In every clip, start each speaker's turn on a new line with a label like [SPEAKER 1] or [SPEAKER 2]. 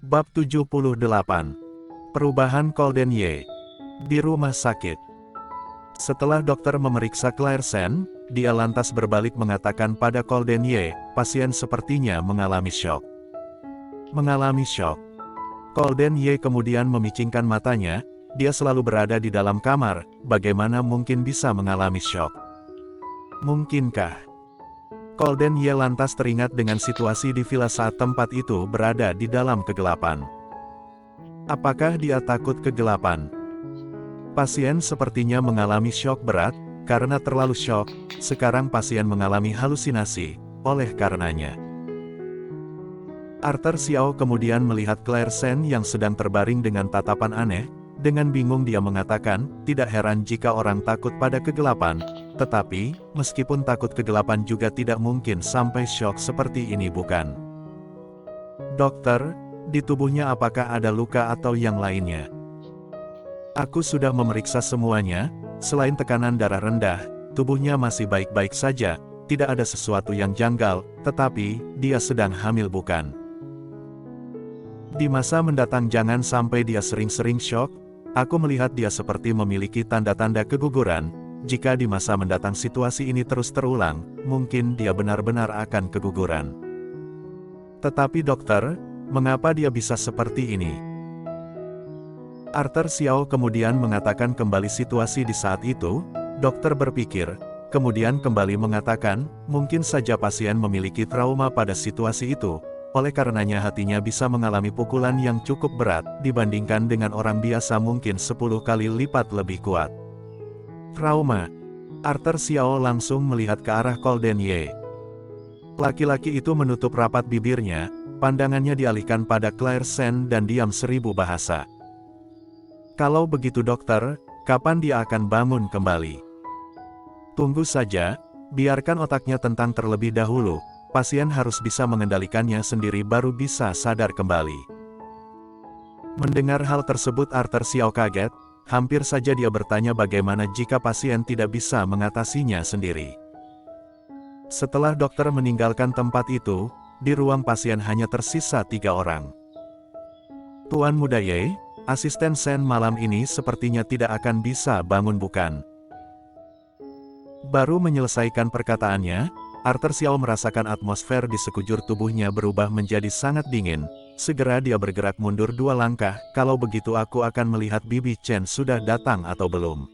[SPEAKER 1] Bab 78. Perubahan Colden Ye. Di rumah sakit. Setelah dokter memeriksa Claire Sen, dia lantas berbalik mengatakan pada Colden Ye, pasien sepertinya mengalami syok. Mengalami syok. Colden Ye kemudian memicingkan matanya, dia selalu berada di dalam kamar, bagaimana mungkin bisa mengalami syok? Mungkinkah? Colden Ye lantas teringat dengan situasi di villa saat tempat itu berada di dalam kegelapan. Apakah dia takut kegelapan? Pasien sepertinya mengalami syok berat, karena terlalu syok, sekarang pasien mengalami halusinasi, oleh karenanya. Arthur Xiao kemudian melihat Claire Sen yang sedang terbaring dengan tatapan aneh, dengan bingung dia mengatakan, tidak heran jika orang takut pada kegelapan, tetapi, meskipun takut kegelapan juga tidak mungkin sampai syok seperti ini bukan? Dokter, di tubuhnya apakah ada luka atau yang lainnya? Aku sudah memeriksa semuanya, selain tekanan darah rendah, tubuhnya masih baik-baik saja, tidak ada sesuatu yang janggal, tetapi, dia sedang hamil bukan? Di masa mendatang jangan sampai dia sering-sering syok, aku melihat dia seperti memiliki tanda-tanda keguguran, jika di masa mendatang situasi ini terus terulang, mungkin dia benar-benar akan keguguran. Tetapi dokter, mengapa dia bisa seperti ini? Arthur Xiao kemudian mengatakan kembali situasi di saat itu, dokter berpikir, kemudian kembali mengatakan, mungkin saja pasien memiliki trauma pada situasi itu, oleh karenanya hatinya bisa mengalami pukulan yang cukup berat, dibandingkan dengan orang biasa mungkin 10 kali lipat lebih kuat. Trauma. Arthur Xiao langsung melihat ke arah Colden Ye. Laki-laki itu menutup rapat bibirnya, pandangannya dialihkan pada Claire Sen dan diam 1000 bahasa. Kalau begitu dokter, kapan dia akan bangun kembali? Tunggu saja, biarkan otaknya tentang terlebih dahulu, pasien harus bisa mengendalikannya sendiri baru bisa sadar kembali. Mendengar hal tersebut Arthur Xiao kaget, hampir saja dia bertanya bagaimana jika pasien tidak bisa mengatasinya sendiri. Setelah dokter meninggalkan tempat itu, di ruang pasien hanya tersisa 3 orang. Tuan Muda Ye, asisten Sen malam ini sepertinya tidak akan bisa bangun bukan? Baru menyelesaikan perkataannya, Arthur Xiao merasakan atmosfer di sekujur tubuhnya berubah menjadi sangat dingin. Segera dia bergerak mundur 2 langkah, kalau begitu aku akan melihat Bibi Chen sudah datang atau belum.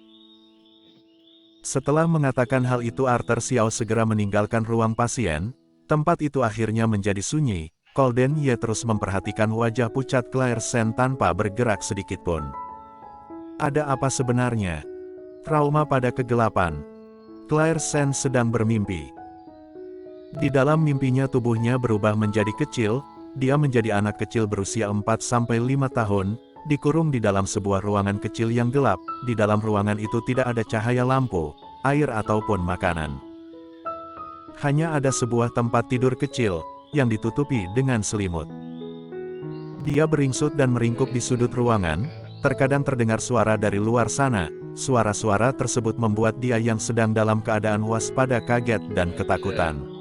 [SPEAKER 1] Setelah mengatakan hal itu Arthur Xiao segera meninggalkan ruang pasien, tempat itu akhirnya menjadi sunyi. Colden Ye terus memperhatikan wajah pucat Claire Sen tanpa bergerak sedikitpun. Ada apa sebenarnya? Trauma pada kegelapan. Claire Sen sedang bermimpi. Di dalam mimpinya tubuhnya berubah menjadi kecil, dia menjadi anak kecil berusia 4-5 tahun, dikurung di dalam sebuah ruangan kecil yang gelap, di dalam ruangan itu tidak ada cahaya lampu, air ataupun makanan. Hanya ada sebuah tempat tidur kecil, yang ditutupi dengan selimut. Dia beringsut dan meringkuk di sudut ruangan, terkadang terdengar suara dari luar sana, suara-suara tersebut membuat dia yang sedang dalam keadaan waspada kaget dan ketakutan.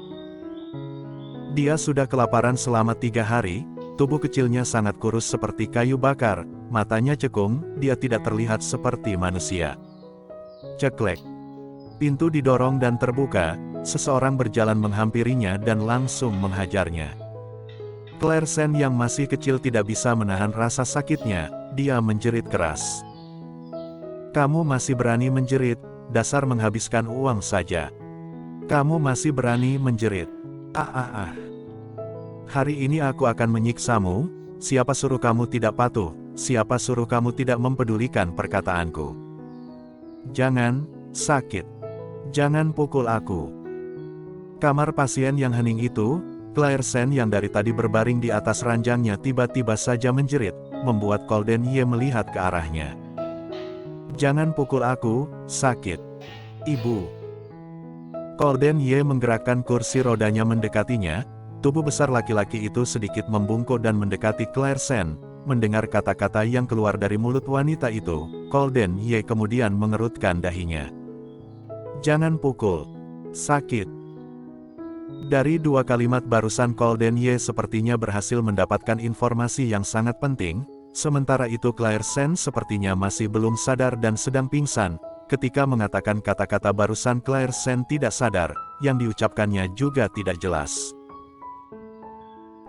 [SPEAKER 1] Dia sudah kelaparan selama 3 hari, tubuh kecilnya sangat kurus seperti kayu bakar, matanya cekung, dia tidak terlihat seperti manusia. Ceklek. Pintu didorong dan terbuka, seseorang berjalan menghampirinya dan langsung menghajarnya. Claire Sen yang masih kecil tidak bisa menahan rasa sakitnya, dia menjerit keras. Kamu masih berani menjerit, dasar menghabiskan uang saja. Kamu masih berani menjerit. Hari ini aku akan menyiksamu, siapa suruh kamu tidak patuh, siapa suruh kamu tidak mempedulikan perkataanku. Jangan, sakit. Jangan pukul aku. Kamar pasien yang hening itu, Claire Sen yang dari tadi berbaring di atas ranjangnya tiba-tiba saja menjerit, membuat Colden Ye melihat ke arahnya. Jangan pukul aku, sakit. Ibu. Colden Ye menggerakkan kursi rodanya mendekatinya, tubuh besar laki-laki itu sedikit membungkuk dan mendekati Claire Sen. Mendengar kata-kata yang keluar dari mulut wanita itu, Colden Ye kemudian mengerutkan dahinya. Jangan pukul. Sakit. Dari dua kalimat barusan Colden Ye sepertinya berhasil mendapatkan informasi yang sangat penting, sementara itu Claire Sen sepertinya masih belum sadar dan sedang pingsan. Ketika mengatakan kata-kata barusan Claire Sen tidak sadar, yang diucapkannya juga tidak jelas.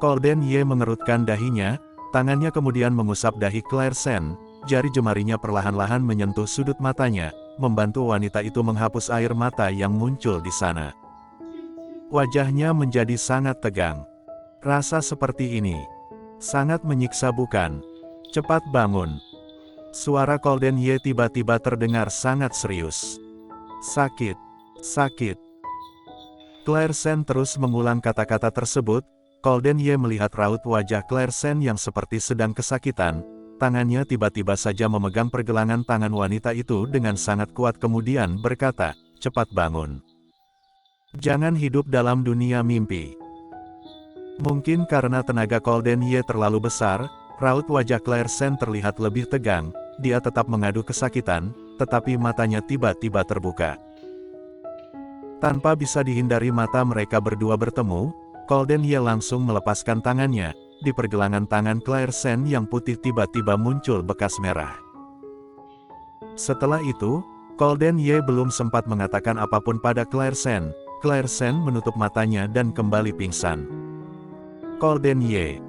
[SPEAKER 1] Colden Ye mengerutkan dahinya, tangannya kemudian mengusap dahi Claire Sen, jari jemarinya perlahan-lahan menyentuh sudut matanya, membantu wanita itu menghapus air mata yang muncul di sana. Wajahnya menjadi sangat tegang. Rasa seperti ini sangat menyiksa bukan? Cepat bangun. Suara Colden Ye tiba-tiba terdengar sangat serius. Sakit. Sakit. Claire Sen terus mengulang kata-kata tersebut. Colden Ye melihat raut wajah Claire Sen yang seperti sedang kesakitan. Tangannya tiba-tiba saja memegang pergelangan tangan wanita itu dengan sangat kuat kemudian berkata, cepat bangun. Jangan hidup dalam dunia mimpi. Mungkin karena tenaga Colden Ye terlalu besar, raut wajah Claire Sen terlihat lebih tegang. Dia tetap mengadu kesakitan, tetapi matanya tiba-tiba terbuka. Tanpa bisa dihindari mata mereka berdua bertemu, Colden Ye langsung melepaskan tangannya. Di pergelangan tangan Claire Sen yang putih tiba-tiba muncul bekas merah. Setelah itu, Colden Ye belum sempat mengatakan apapun pada Claire Sen. Claire Sen menutup matanya dan kembali pingsan. Colden Ye.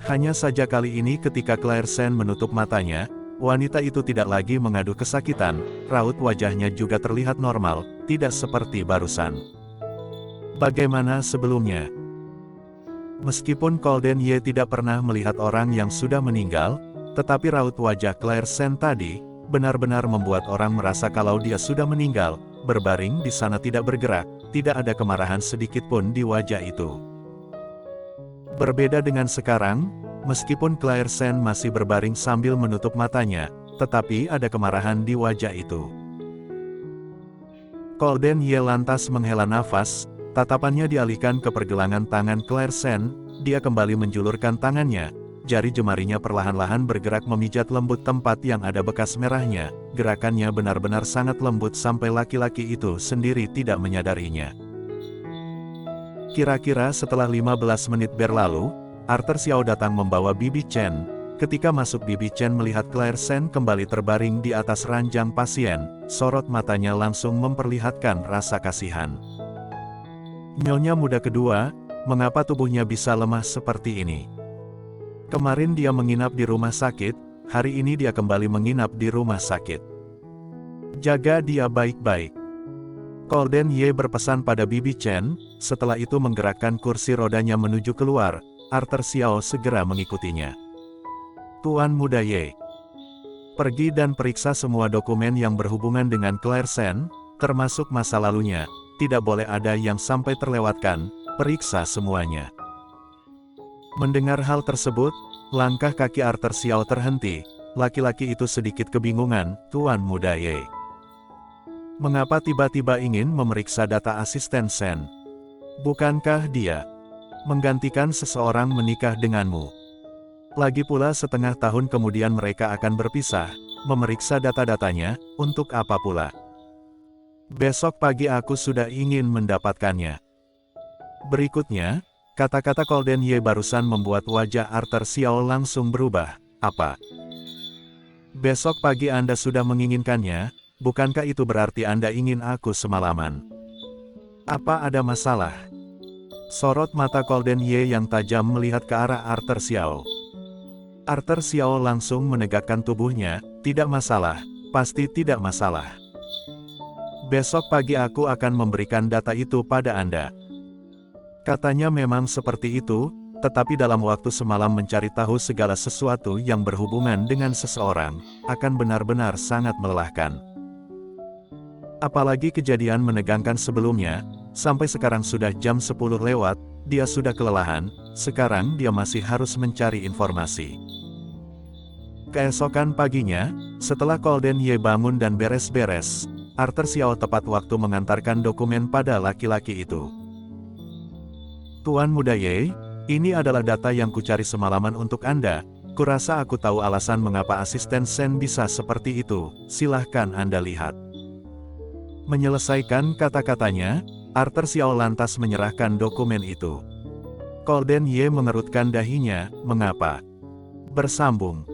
[SPEAKER 1] Hanya saja kali ini ketika Claire Sen menutup matanya, wanita itu tidak lagi mengadu kesakitan, raut wajahnya juga terlihat normal, tidak seperti barusan. Bagaimana sebelumnya? Meskipun Colden Ye tidak pernah melihat orang yang sudah meninggal, tetapi raut wajah Claire Sen tadi, benar-benar membuat orang merasa kalau dia sudah meninggal, berbaring di sana tidak bergerak, tidak ada kemarahan sedikit pun di wajah itu. Berbeda dengan sekarang, meskipun Claire Sen masih berbaring sambil menutup matanya, tetapi ada kemarahan di wajah itu. Colden Ye lantas menghela nafas, tatapannya dialihkan ke pergelangan tangan Claire Sen, dia kembali menjulurkan tangannya, jari jemarinya perlahan-lahan bergerak memijat lembut tempat yang ada bekas merahnya, gerakannya benar-benar sangat lembut sampai laki-laki itu sendiri tidak menyadarinya. Kira-kira setelah 15 menit berlalu, Arthur Xiao datang membawa Bibi Chen. Ketika masuk Bibi Chen melihat Claire Sen kembali terbaring di atas ranjang pasien, sorot matanya langsung memperlihatkan rasa kasihan. Nyonya muda kedua, mengapa tubuhnya bisa lemah seperti ini? Kemarin dia menginap di rumah sakit, hari ini dia kembali menginap di rumah sakit. Jaga dia baik-baik. Colden Ye berpesan pada Bibi Chen, setelah itu menggerakkan kursi rodanya menuju keluar, Arthur Xiao segera mengikutinya. Tuan Muda Ye, pergi dan periksa semua dokumen yang berhubungan dengan Claire Sen, termasuk masa lalunya, tidak boleh ada yang sampai terlewatkan, periksa semuanya. Mendengar hal tersebut, langkah kaki Arthur Xiao terhenti, laki-laki itu sedikit kebingungan, Tuan Muda Ye. Mengapa tiba-tiba ingin memeriksa data asisten Sen? Bukankah dia menggantikan seseorang menikah denganmu? Lagi pula setengah tahun kemudian mereka akan berpisah, memeriksa data-datanya, untuk apa pula? Besok pagi aku sudah ingin mendapatkannya. Berikutnya, kata-kata Colden Ye barusan membuat wajah Arthur Xiao langsung berubah. Apa? Besok pagi Anda sudah menginginkannya, bukankah itu berarti Anda ingin aku semalaman? Apa ada masalah? Sorot mata Colden Ye yang tajam melihat ke arah Arthur Xiao. Arthur Xiao langsung menegakkan tubuhnya, tidak masalah, pasti tidak masalah. Besok pagi aku akan memberikan data itu pada Anda. Katanya memang seperti itu, tetapi dalam waktu semalam mencari tahu segala sesuatu yang berhubungan dengan seseorang, akan benar-benar sangat melelahkan. Apalagi kejadian menegangkan sebelumnya, sampai sekarang sudah jam 10 lewat, dia sudah kelelahan, sekarang dia masih harus mencari informasi. Keesokan paginya, setelah Colden Ye bangun dan beres-beres, Arthur Xiao tepat waktu mengantarkan dokumen pada laki-laki itu. Tuan Muda Ye, ini adalah data yang kucari semalaman untuk Anda, kurasa aku tahu alasan mengapa asisten Sen bisa seperti itu, silahkan Anda lihat. Menyelesaikan kata-katanya, Arthur Xiao lantas menyerahkan dokumen itu. Golden Ye mengerutkan dahinya, mengapa? Bersambung.